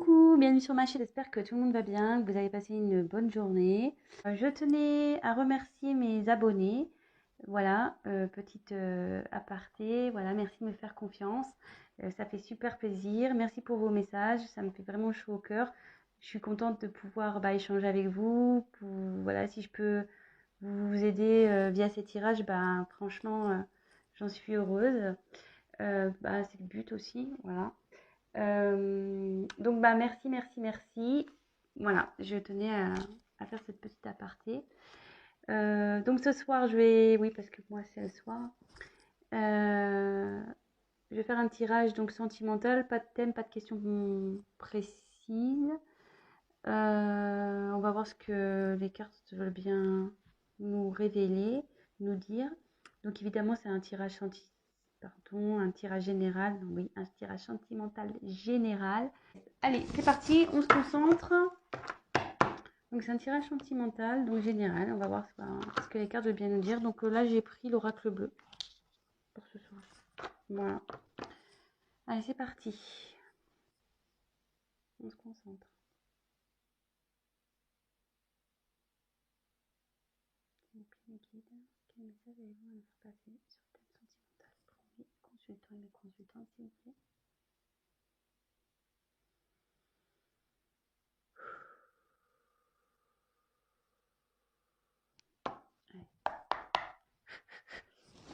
Coucou, bienvenue sur ma chaîne, j'espère que tout le monde va bien, que vous avez passé une bonne journée. Je tenais à remercier mes abonnés, voilà, petite aparté, voilà, merci de me faire confiance, ça fait super plaisir, merci pour vos messages, ça me fait vraiment chaud au cœur. Je suis contente de pouvoir échanger avec vous, voilà, si je peux vous aider via ces tirages, franchement, j'en suis heureuse. C'est le but aussi, voilà. Donc merci, merci, merci. Voilà, je tenais à faire cette petite aparté. Donc ce soir, oui, parce que moi c'est le soir, euh, je vais faire un tirage donc sentimental, pas de thème, pas de questions précises. On va voir ce que les cartes veulent bien nous révéler, nous dire. Donc évidemment, c'est un tirage un tirage général. Oui, un tirage sentimental général. Allez, c'est parti, on se concentre. Donc c'est un tirage sentimental, donc général. On va voir ce que les cartes veulent bien nous dire. Donc là, j'ai pris l'oracle bleu pour ce soir. Voilà. Allez, c'est parti. On se concentre. Quel message avez-vous à nous faire passer sur le thème sentimental pour mes consultants et mes consultantes, s'il vous plaît? Allez,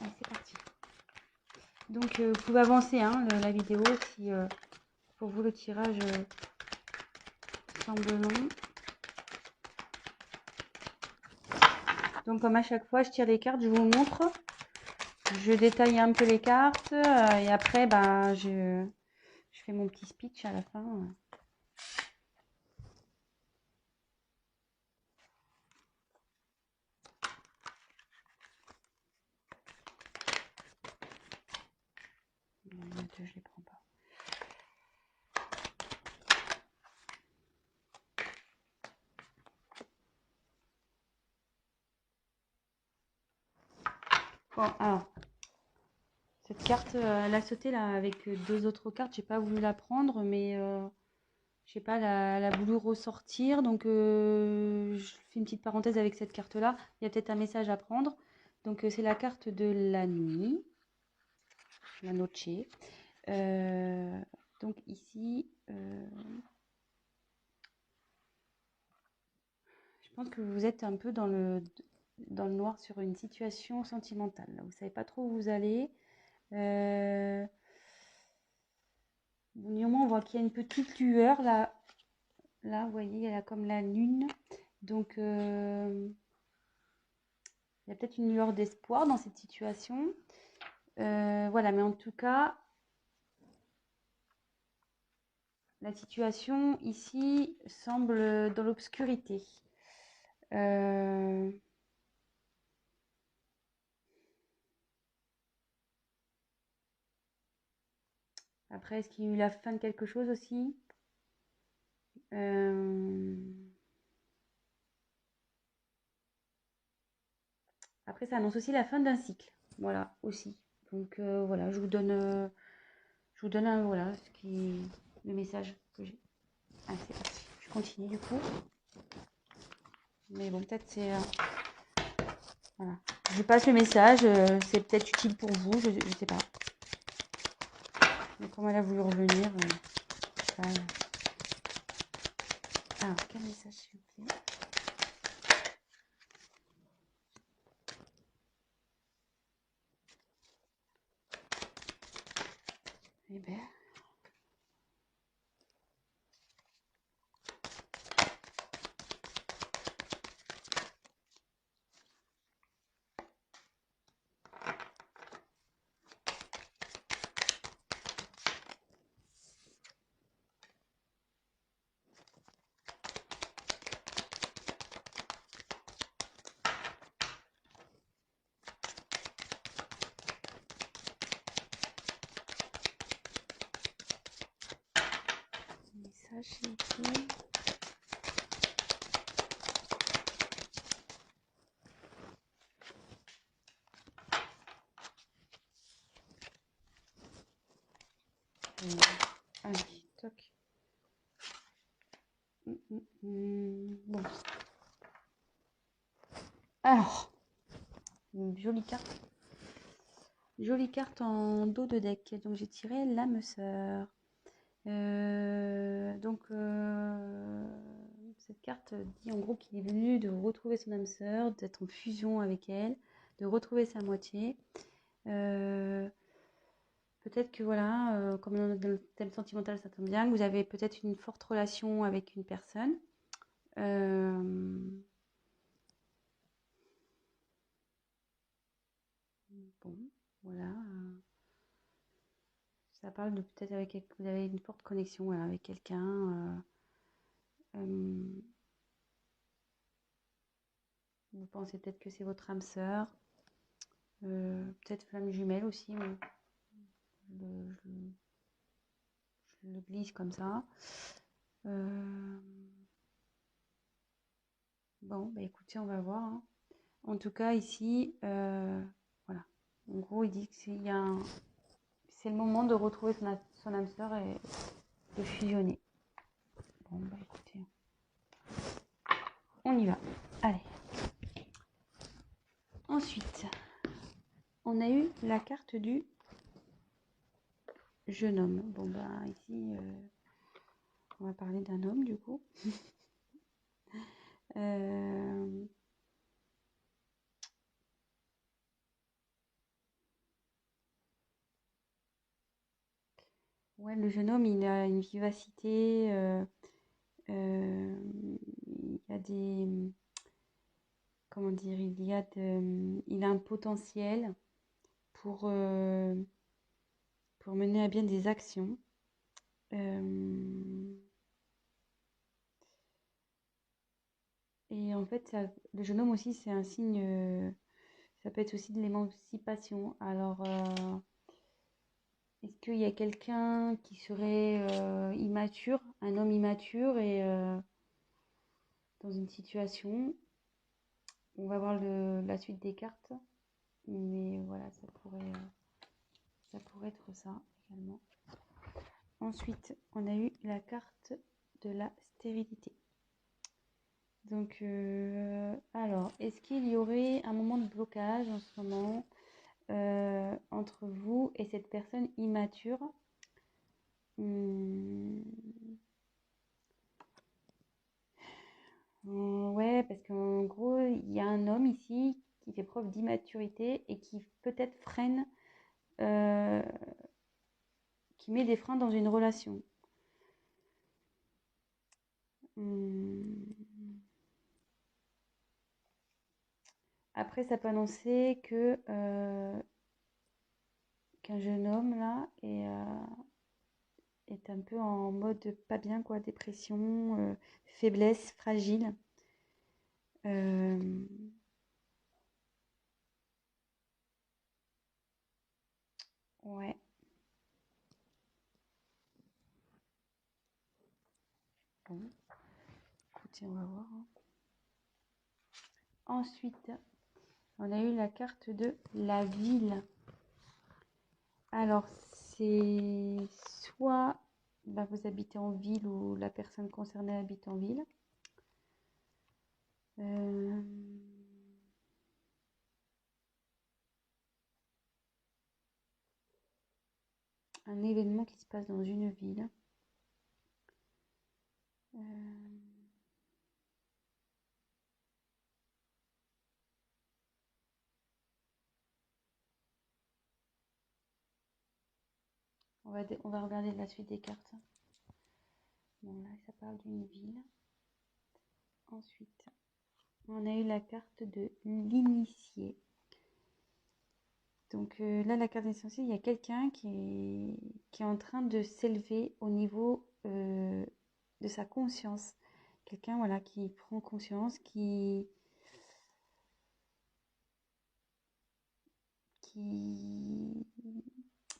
allez c'est parti. Donc vous pouvez avancer la vidéo si pour vous le tirage semble long. Donc comme à chaque fois je tire les cartes, je vous montre, je détaille un peu les cartes et après je fais mon petit speech à la fin. Je les prends pas. Bon alors cette carte elle a sauté là avec deux autres cartes, j'ai pas voulu la prendre mais je sais pas, elle a voulu ressortir, donc je fais une petite parenthèse avec cette carte-là. Il y a peut-être un message à prendre. Donc c'est la carte de la nuit, la noche. Donc ici, je pense que vous êtes un peu dans le noir sur une situation sentimentale. Vous ne savez pas trop où vous allez. Néanmoins, on voit qu'il y a une petite lueur là. Là, vous voyez, elle a comme la lune. Donc, il y a peut-être une lueur d'espoir dans cette situation. Voilà, mais en tout cas, la situation ici semble dans l'obscurité. Après, est-ce qu'il y a eu la fin de quelque chose aussi? Après, ça annonce aussi la fin d'un cycle. Voilà, aussi. Donc voilà, je vous donne voilà le message que j'ai. Allez, c'est parti. Je continue du coup. Mais bon, peut-être c'est voilà. Je passe le message. C'est peut-être utile pour vous. Je sais pas. Mais comme elle a voulu revenir, alors quel message s'il vous plaît? Eh bien. Message s'il vous plaît. Allez, toc. Bon. Alors, une jolie carte. Jolie carte en dos de deck. Donc j'ai tiré l'âme sœur. Cette carte dit en gros qu'il est venu de retrouver son âme sœur, d'être en fusion avec elle, de retrouver sa moitié. Peut-être que voilà, comme dans le thème sentimental, ça tombe bien, que vous avez peut-être une forte relation avec une personne. Bon, voilà. Ça parle de peut-être avec vous avez une forte connexion voilà, avec quelqu'un. Vous pensez peut-être que c'est votre âme sœur. Peut-être flamme jumelle aussi. Je le glisse comme ça. Bon, bah écoutez, on va voir. Hein. En tout cas, ici, voilà. En gros, il dit que c'est le moment de retrouver son âme sœur et de fusionner. Bon, bah écoutez, on y va. Allez. Ensuite, on a eu la carte du jeune homme. Bon, bah ici, on va parler d'un homme du coup. Ouais, le jeune homme, il a une vivacité, il y a des, comment dire, il a un potentiel pour mener à bien des actions. Et en fait, le jeune homme aussi, c'est un signe, ça peut être aussi de l'émancipation. Alors, est-ce qu'il y a quelqu'un qui serait immature, un homme immature et dans une situation, on va voir la suite des cartes, mais voilà, ça pourrait être ça également. Ensuite, on a eu la carte de la stérilité. Donc, alors, est-ce qu'il y aurait un moment de blocage en ce moment entre vous et cette personne immature? Ouais, parce qu'en gros, il y a un homme ici qui fait preuve d'immaturité et qui peut-être freine, qui met des freins dans une relation. Après, ça peut annoncer que qu'un jeune homme là est un peu en mode pas bien, quoi, dépression, faiblesse, fragile. Ouais. Bon. Écoutez, on va voir. Hein. Ensuite, on a eu la carte de la ville. Alors, c'est soit bah, vous habitez en ville ou la personne concernée habite en ville. Un événement qui se passe dans une ville. On va regarder la suite des cartes. Bon, là, ça parle d'une ville. Ensuite, on a eu la carte de l'initié. Donc là, la carte essentielle, il y a quelqu'un qui est en train de s'élever au niveau de sa conscience. Quelqu'un voilà, qui prend conscience,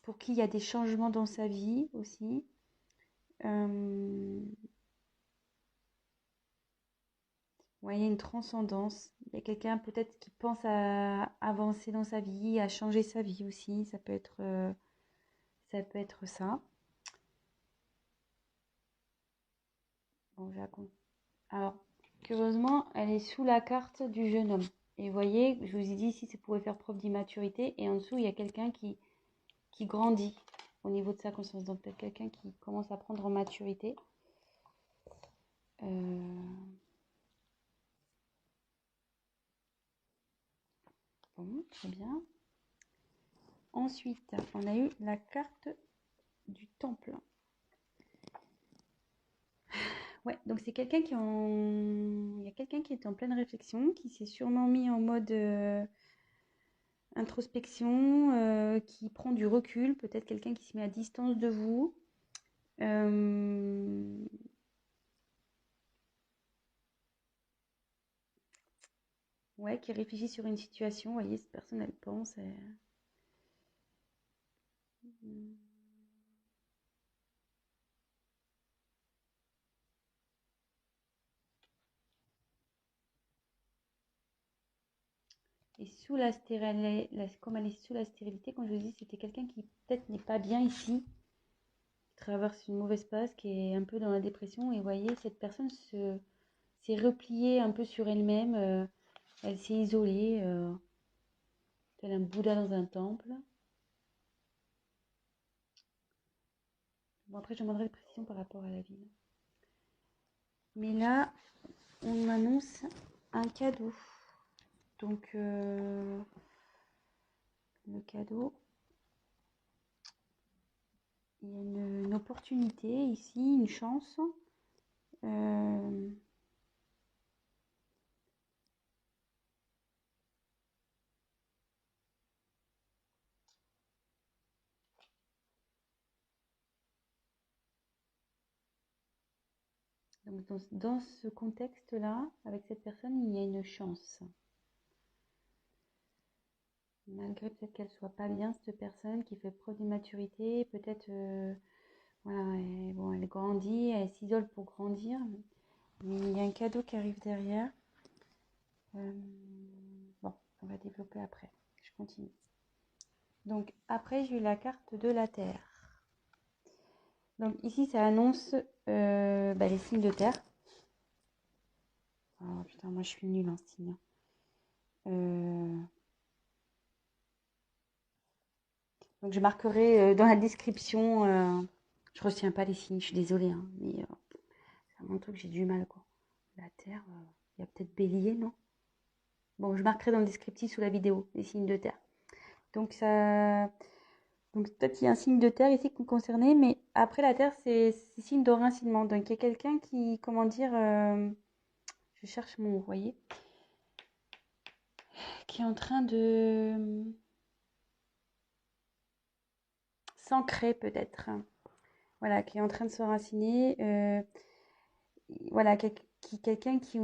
pour qui il y a des changements dans sa vie aussi. Ouais, il y a une transcendance. Il y a quelqu'un peut-être qui pense à avancer dans sa vie, à changer sa vie aussi. Ça peut être ça. Bon, Alors, curieusement, elle est sous la carte du jeune homme. Et vous voyez, je vous ai dit ici, ça pouvait faire preuve d'immaturité. Et en dessous, il y a quelqu'un qui grandit au niveau de sa conscience. Donc, peut-être quelqu'un qui commence à prendre en maturité. Bon, très bien. Ensuite, on a eu la carte du temple. Ouais, donc c'est quelqu'un il y a quelqu'un qui est en pleine réflexion, qui s'est sûrement mis en mode introspection, qui prend du recul, peut-être quelqu'un qui se met à distance de vous. Ouais, qui réfléchit sur une situation. Vous voyez, cette personne, elle pense. Et sous la stérilité, comme elle est sous la stérilité, comme je vous dis, c'était quelqu'un qui peut-être n'est pas bien ici, qui traverse une mauvaise passe, qui est un peu dans la dépression. Et vous voyez, cette personne s'est repliée un peu sur elle-même. Elle s'est isolée, tel un Bouddha dans un temple. Bon, après, je demanderai des précisions par rapport à la ville. Mais là, on m'annonce un cadeau. Donc, le cadeau, il y a une opportunité ici, une chance. Donc, dans ce contexte-là, avec cette personne, il y a une chance. Malgré peut-être qu'elle soit pas bien, cette personne qui fait preuve d'immaturité, peut-être, voilà, elle grandit, elle s'isole pour grandir. Mais il y a un cadeau qui arrive derrière. Bon, on va développer après. Je continue. Donc après, j'ai eu la carte de la Terre. Donc ici, ça annonce les signes de terre. Oh putain, moi je suis nulle en signe. Donc je marquerai dans la description. Je retiens pas les signes, je suis désolée, hein, mais c'est un truc que j'ai du mal quoi. La Terre, il y a peut-être Bélier, non? Bon, je marquerai dans le descriptif sous la vidéo les signes de terre. Donc ça, donc peut-être qu'il y a un signe de terre ici concerné, mais après la terre c'est signe d'enracinement. Donc il y a quelqu'un qui, comment dire, je cherche mon mot, vous voyez, qui est en train de s'ancrer peut-être. Voilà, qui est en train de s'enraciner. Voilà, quelqu'un qui,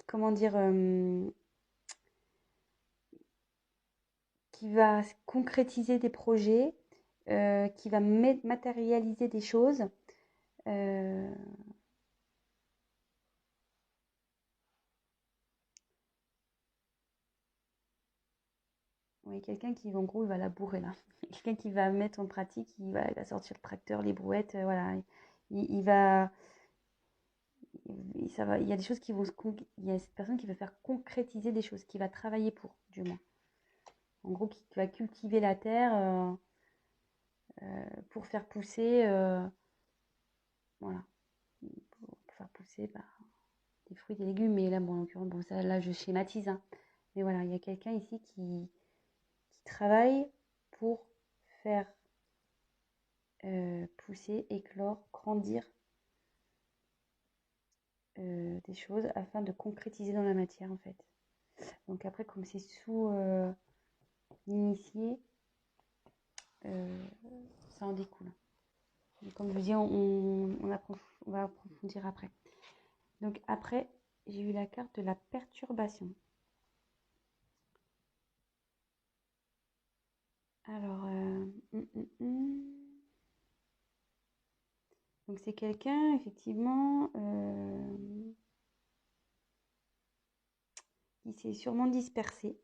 comment dire, qui va concrétiser des projets, qui va matérialiser des choses. Oui, quelqu'un qui, en gros, il va labourer là. Quelqu'un qui va mettre en pratique, il va sortir le tracteur, les brouettes, voilà. Il va, ça va, il y a des choses qui vont il y a cette personne qui va faire concrétiser des choses, qui va travailler pour, du moins. En gros, qui va cultiver la terre pour faire pousser, voilà, pour faire pousser des fruits, des légumes. Mais là, bon, en l'occurrence, bon, ça, là, je schématise, hein. Mais voilà, il y a quelqu'un ici qui travaille pour faire pousser, éclore, grandir des choses afin de concrétiser dans la matière en fait. Donc après, comme c'est sous l'initié, ça en découle. Et comme je vous dis, on va approfondir après. Donc après, j'ai eu la carte de la perturbation. Alors, donc c'est quelqu'un effectivement qui s'est sûrement dispersé.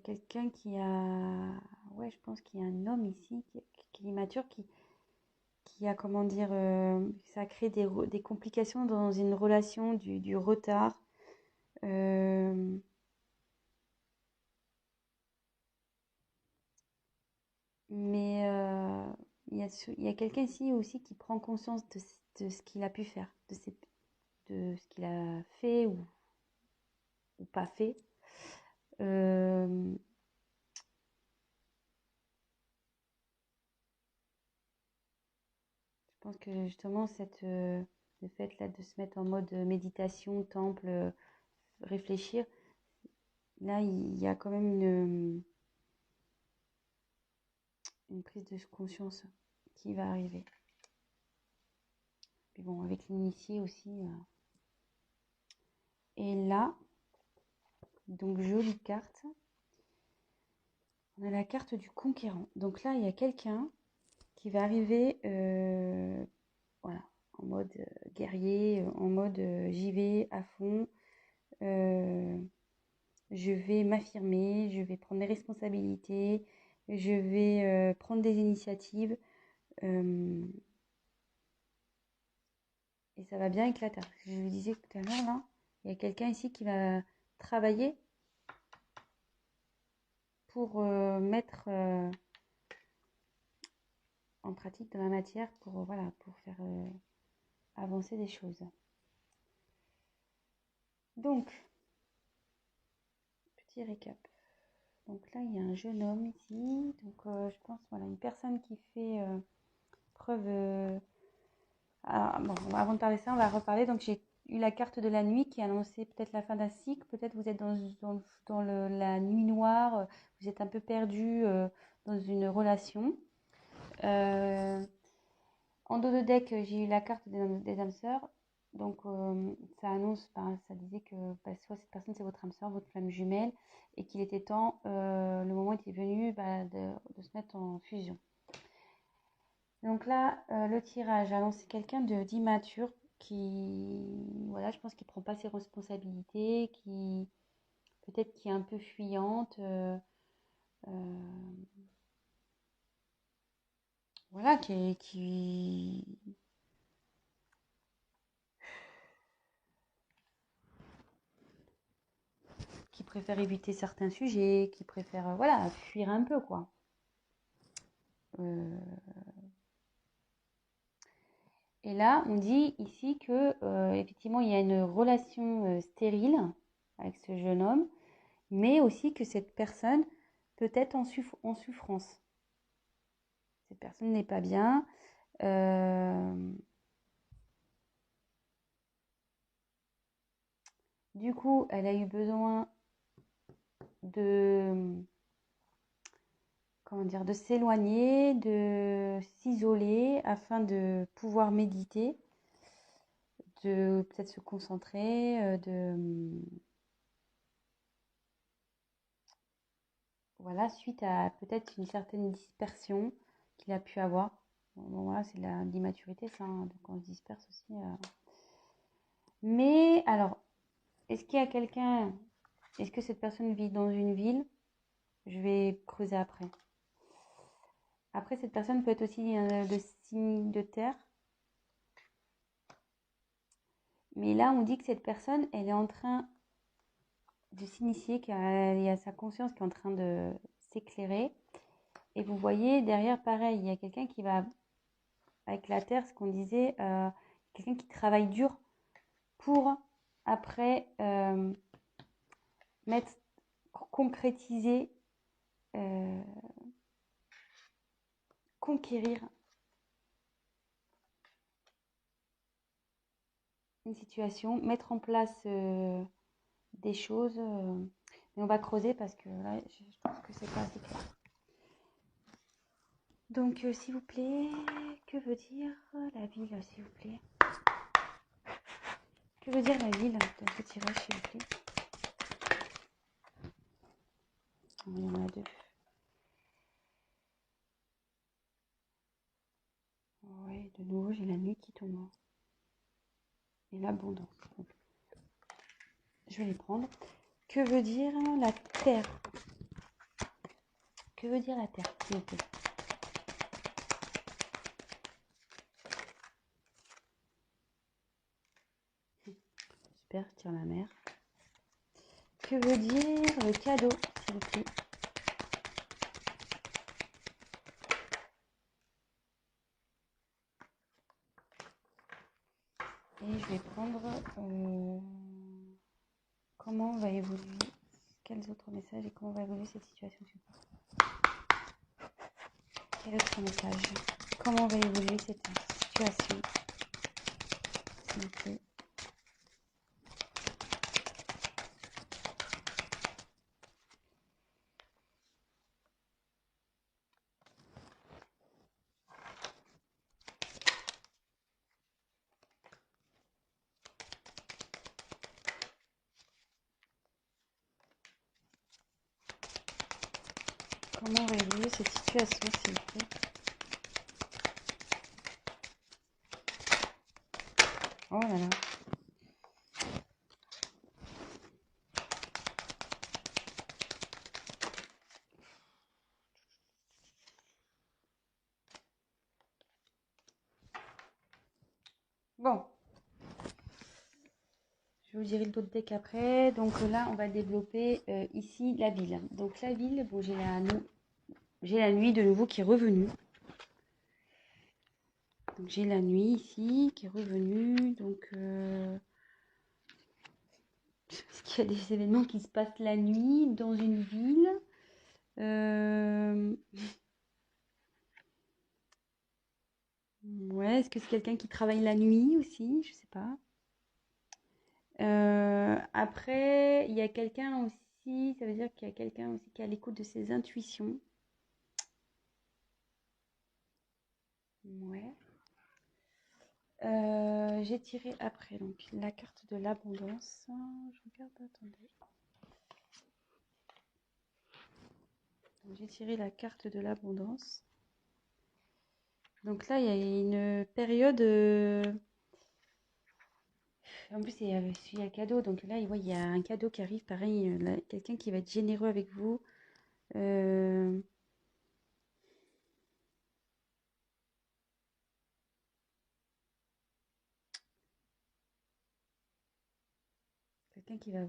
Quelqu'un qui a ouais, je pense qu'il y a un homme ici qui est immature, qui a, comment dire, ça crée des complications dans une relation, du retard. Euh, mais il y a quelqu'un ici aussi qui prend conscience de ce qu'il a pu faire, de ce qu'il a fait ou pas fait. Euh, je pense que justement, le fait là de se mettre en mode méditation, temple, réfléchir, là, il y a quand même une prise de conscience qui va arriver. Puis bon, avec l'initié aussi. Et là, donc jolie carte. On a la carte du conquérant. Donc là, il y a quelqu'un qui va arriver voilà, en mode guerrier, en mode j'y vais à fond, je vais m'affirmer, je vais prendre mes responsabilités, je vais prendre des initiatives et ça va bien éclater. Je vous disais tout à l'heure, là, il y a quelqu'un ici qui va travailler pour mettre en pratique de la matière pour, voilà, pour faire avancer des choses. Donc, petit récap. Donc là, il y a un jeune homme ici. Donc, je pense, voilà, une personne qui fait preuve... bon, avant de parler de ça, on va reparler. Donc, j'ai eu la carte de la nuit qui annonçait peut-être la fin d'un cycle. Peut-être vous êtes dans la nuit noire. Vous êtes un peu perdu dans une relation. En dos de deck, j'ai eu la carte des âmes sœurs. Donc, ça annonce, ça disait que soit cette personne, c'est votre âme sœur, votre flamme jumelle, et qu'il était temps, le moment était venu de se mettre en fusion. Donc là, le tirage annonce quelqu'un d'immature voilà, je pense qu'il ne prend pas ses responsabilités, peut-être qui est un peu fuyante, voilà, qui préfère éviter certains sujets, qui préfère voilà, fuir un peu, quoi. Euh, et là, on dit ici que effectivement, il y a une relation stérile avec ce jeune homme, mais aussi que cette personne peut être en souffrance. Cette personne n'est pas bien. Du coup, elle a eu besoin de, comment dire, de s'éloigner, de s'isoler afin de pouvoir méditer, de peut-être se concentrer, voilà, suite à peut-être une certaine dispersion qu'il a pu avoir. Bon, voilà, c'est de l'immaturité, ça, hein, donc on se disperse aussi. Mais alors, est-ce qu'il y a quelqu'un, est-ce que cette personne vit dans une ville? Je vais creuser après. Après, cette personne peut être aussi de signe de terre. Mais là, on dit que cette personne, elle est en train de s'initier, qu'il y a sa conscience qui est en train de s'éclairer. Et vous voyez, derrière, pareil, il y a quelqu'un qui va, avec la terre, ce qu'on disait, quelqu'un qui travaille dur pour, après, concrétiser, conquérir une situation, mettre en place des choses. Mais on va creuser parce que là, je trouve que c'est pas assez clair. Donc, s'il vous plaît, que veut dire la ville, s'il vous plaît? Que veut dire la ville dans ce tirage, s'il vous plaît? Oh, il y en a deux. Ouais, de nouveau, j'ai la nuit qui tombe. Et l'abondance. Je vais les prendre. Que veut dire la terre? Que veut dire la Terre, s'il vous plaît? Super, je tire la mer. Que veut dire le cadeau, s'il vous plaît? Et je vais prendre comment va évoluer, quels autres messages et comment va évoluer cette situation. Quel autre message? Comment va évoluer cette situation, s'il vous plaît? Comment va évoluer cette situation, s'il vous plaît? Oh là là. Bon, je vous dirai le dos de deck après. Donc là, on va développer ici la ville. Donc la ville, bon, j'ai la nuit de nouveau qui est revenue. Donc j'ai la nuit ici qui est revenue. Donc est-ce qu'il y a des événements qui se passent la nuit dans une ville? Ouais, est-ce que c'est quelqu'un qui travaille la nuit aussi? Je sais pas. Après, il y a quelqu'un aussi, ça veut dire qu'il y a quelqu'un aussi qui est à l'écoute de ses intuitions. Ouais. J'ai tiré après donc la carte de l'abondance. Je regarde, attendez. J'ai tiré la carte de l'abondance. Donc là, il y a une période. En plus, il y a le cadeau. Donc là, il y a un cadeau qui arrive. Pareil, quelqu'un qui va être généreux avec vous. Quelqu'un qui va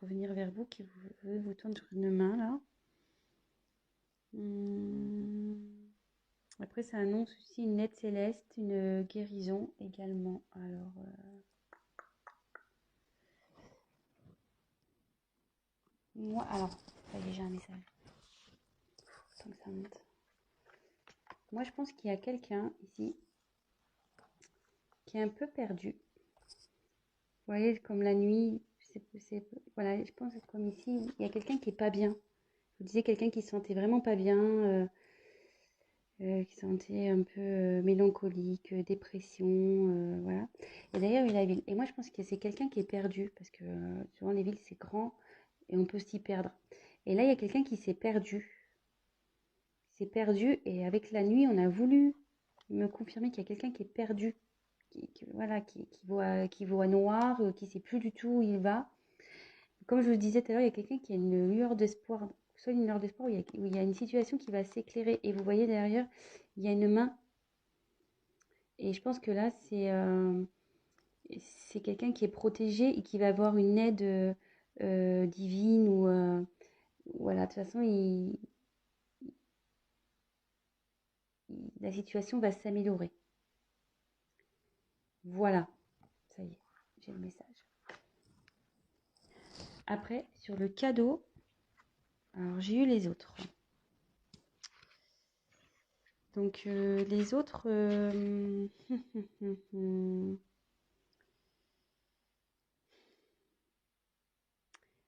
revenir vers vous, qui veut vous tendre une main là. Après, ça annonce aussi une aide céleste, une guérison également. Alors, moi, alors, ça y est, j'ai un message. Tant que ça monte. Moi, je pense qu'il y a quelqu'un ici qui est un peu perdu. Vous voyez, comme la nuit, voilà, je pense que comme ici, il y a quelqu'un qui est pas bien. Je vous disais quelqu'un qui se sentait vraiment pas bien, qui se sentait un peu mélancolique, dépression, voilà. Et d'ailleurs, il y a la ville. Et moi, je pense que c'est quelqu'un qui est perdu, parce que souvent les villes, c'est grand et on peut s'y perdre. Et là, il y a quelqu'un qui s'est perdu. Il s'est perdu et avec la nuit, on a voulu me confirmer qu'il y a quelqu'un qui est perdu, voilà, qui voit noir, qui ne sait plus du tout où il va. Comme je vous le disais tout à l'heure, il y a quelqu'un qui a une lueur d'espoir, soit une lueur d'espoir où il y a une situation qui va s'éclairer. Et vous voyez derrière, il y a une main. Et je pense que là, c'est quelqu'un qui est protégé et qui va avoir une aide divine ou voilà. De toute façon, la situation va s'améliorer. Voilà, ça y est, j'ai le message. Après, sur le cadeau, alors j'ai eu les autres. Donc les autres,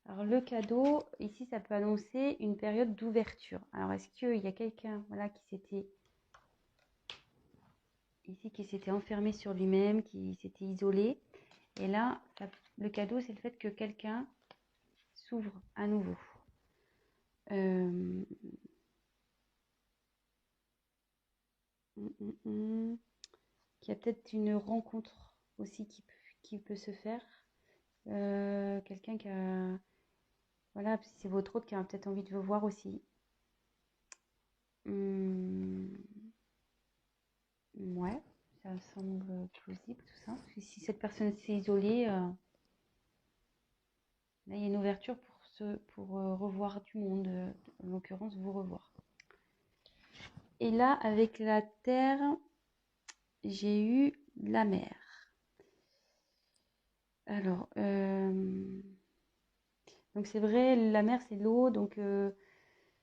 alors le cadeau, ici, ça peut annoncer une période d'ouverture. Alors est-ce qu'il y a quelqu'un, voilà, qui s'était enfermé sur lui-même, qui s'était isolé? Et là, le cadeau, c'est le fait que quelqu'un s'ouvre à nouveau. Qu'il y a peut-être une rencontre aussi qui peut se faire. Quelqu'un qui a... Voilà, c'est votre autre qui a peut-être envie de vous voir aussi. Ouais, ça semble plausible tout ça. Parce que si cette personne s'est isolée, là il y a une ouverture pour revoir du monde, en l'occurrence vous revoir. Et là, avec la terre, j'ai eu la mer. Alors, donc c'est vrai, la mer c'est l'eau, donc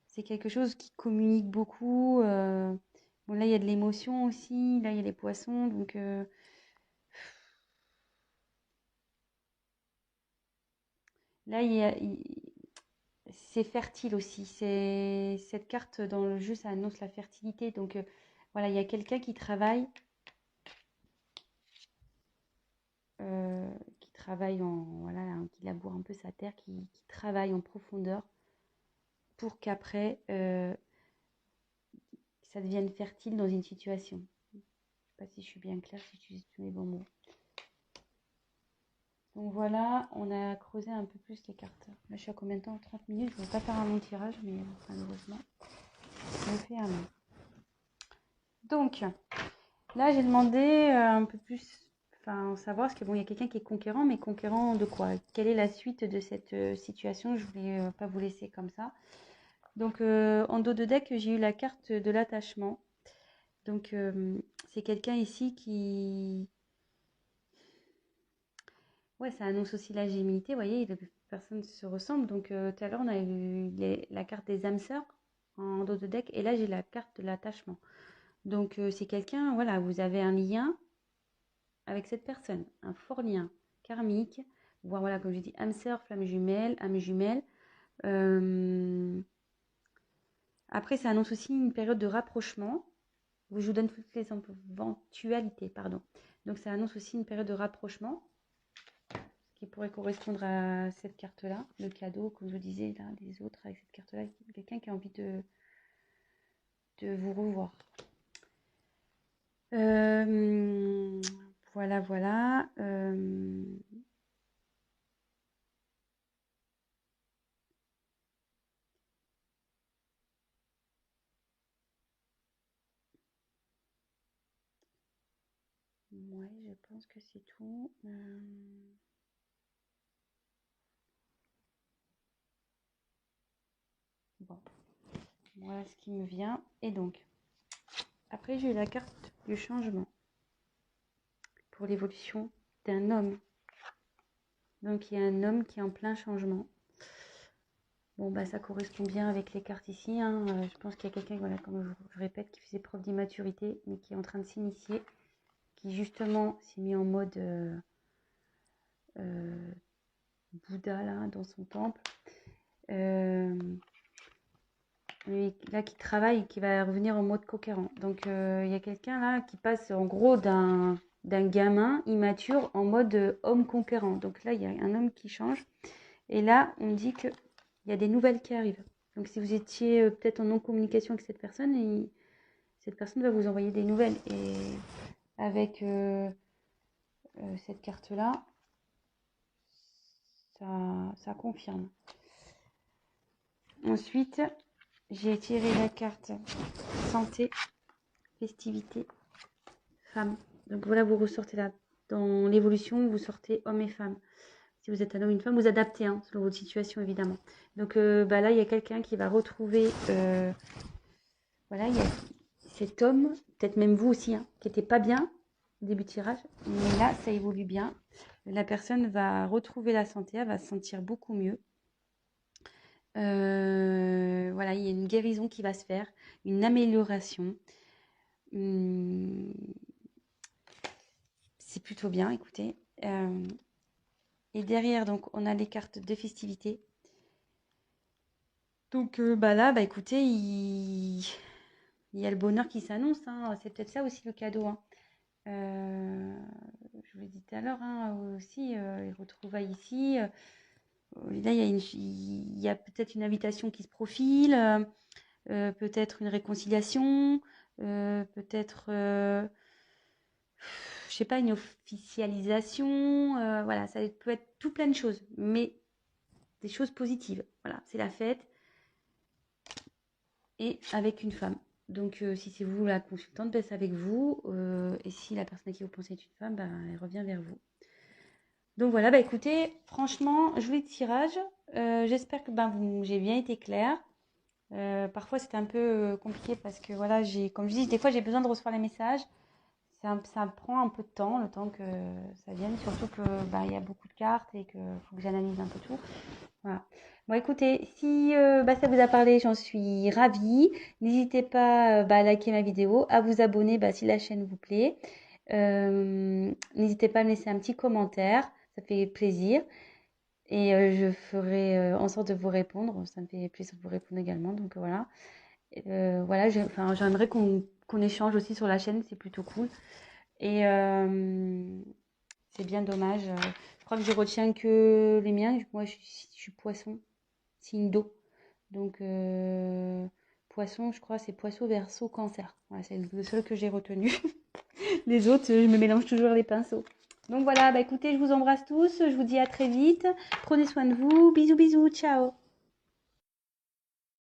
c'est quelque chose qui communique beaucoup. Bon, là il y a de l'émotion aussi, là il y a les poissons, donc là c'est fertile aussi. Cette carte dans le jeu, ça annonce la fertilité. Donc voilà, il y a quelqu'un qui travaille voilà, hein, qui laboure un peu sa terre, qui travaille en profondeur pour qu'après ça devienne fertile dans une situation. Je ne sais pas si je suis bien claire, si j'utilise tous les bons mots. Donc voilà, on a creusé un peu plus les cartes. Là, je suis à combien de temps? 30 minutes. Je ne vais pas faire un long tirage, mais malheureusement, je le fais un long. Donc, là, j'ai demandé un peu plus, enfin, savoir, parce que bon, il y a quelqu'un qui est conquérant, mais conquérant de quoi? Quelle est la suite de cette situation? Je voulais pas vous laisser comme ça. Donc, en dos de deck, j'ai eu la carte de l'attachement. Donc, c'est quelqu'un ici qui... Ouais, ça annonce aussi la gémilité. Vous voyez, les personnes se ressemblent. Donc, tout à l'heure, on a eu la carte des âmes sœurs en dos de deck. Et là, j'ai la carte de l'attachement. Donc, c'est quelqu'un, voilà, vous avez un lien avec cette personne, un fort lien karmique, voire voilà, comme je dis, âme sœur, flamme jumelle, âme jumelle. Après, ça annonce aussi une période de rapprochement. Je vous donne toutes les éventualités, pardon. Donc, ça annonce aussi une période de rapprochement, ce qui pourrait correspondre à cette carte-là, le cadeau, comme je vous disais, là, les autres avec cette carte-là, quelqu'un qui a envie de vous revoir. Voilà, voilà. Ouais, je pense que c'est tout. Bon, voilà ce qui me vient. Et donc, après, j'ai eu la carte du changement pour l'évolution d'un homme. Donc, il y a un homme qui est en plein changement. Bon, bah, ça correspond bien avec les cartes ici. Hein. Je pense qu'il y a quelqu'un, voilà, comme je répète, qui faisait preuve d'immaturité, mais qui est en train de s'initier, qui justement s'est mis en mode Bouddha, là, dans son temple. Et là, qui travaille et qui va revenir en mode conquérant. Donc, il y a quelqu'un là qui passe en gros d'un gamin immature en mode homme conquérant. Donc là, il y a un homme qui change. Et là, on dit qu'il y a des nouvelles qui arrivent. Donc, si vous étiez peut-être en non-communication avec cette personne, cette personne va vous envoyer des nouvelles. Et avec cette carte-là, ça confirme. Ensuite, j'ai tiré la carte santé, festivité, femme. Donc voilà, vous ressortez là. Dans l'évolution, vous sortez homme et femme. Si vous êtes un homme ou une femme, vous adaptez hein, selon votre situation évidemment. Donc bah là, il y a quelqu'un qui va retrouver... voilà, il y a cet homme, peut-être même vous aussi, hein, qui n'était pas bien au début de tirage. Mais là, ça évolue bien. La personne va retrouver la santé, elle va se sentir beaucoup mieux. Voilà, il y a une guérison qui va se faire, une amélioration. C'est plutôt bien, écoutez. Et derrière, donc, on a les cartes de festivité. Donc, bah là, bah écoutez, il y a le bonheur qui s'annonce. Hein. C'est peut-être ça aussi le cadeau. Hein. Je vous l'ai dit tout à l'heure hein, aussi, les retrouvailles ici. Là, il y a peut-être une invitation qui se profile, peut-être une réconciliation, peut-être, je sais pas, une officialisation. Voilà, ça peut être tout plein de choses, mais des choses positives. Voilà, c'est la fête et avec une femme. Donc, si c'est vous la consultante, ben, c'est avec vous. Et si la personne à qui vous pensez est une femme, ben, elle revient vers vous. Donc voilà, bah écoutez, franchement, joli tirage. J'espère que ben, j'ai bien été claire. Parfois, c'était un peu compliqué parce que voilà, comme je dis, des fois, j'ai besoin de recevoir les messages. Ça prend un peu de temps, le temps que ça vienne, surtout que bah, il y a beaucoup de cartes et qu'il faut que j'analyse un peu tout. Voilà. Bon, écoutez, si bah, ça vous a parlé, j'en suis ravie. N'hésitez pas bah, à liker ma vidéo, à vous abonner bah, si la chaîne vous plaît. N'hésitez pas à me laisser un petit commentaire, ça fait plaisir. Et je ferai en sorte de vous répondre. Ça me fait plaisir de vous répondre également. Donc voilà. Voilà, enfin, j'aimerais qu'on échange aussi sur la chaîne, c'est plutôt cool. Et c'est bien dommage. Je crois que je retiens que les miens. Moi, je suis poisson, signe d'eau. Donc, poisson, je crois, c'est poisson, verseau, cancer. Voilà, c'est le seul que j'ai retenu. Les autres, je me mélange toujours les pinceaux. Donc voilà, bah écoutez, je vous embrasse tous. Je vous dis à très vite. Prenez soin de vous. Bisous, bisous. Ciao.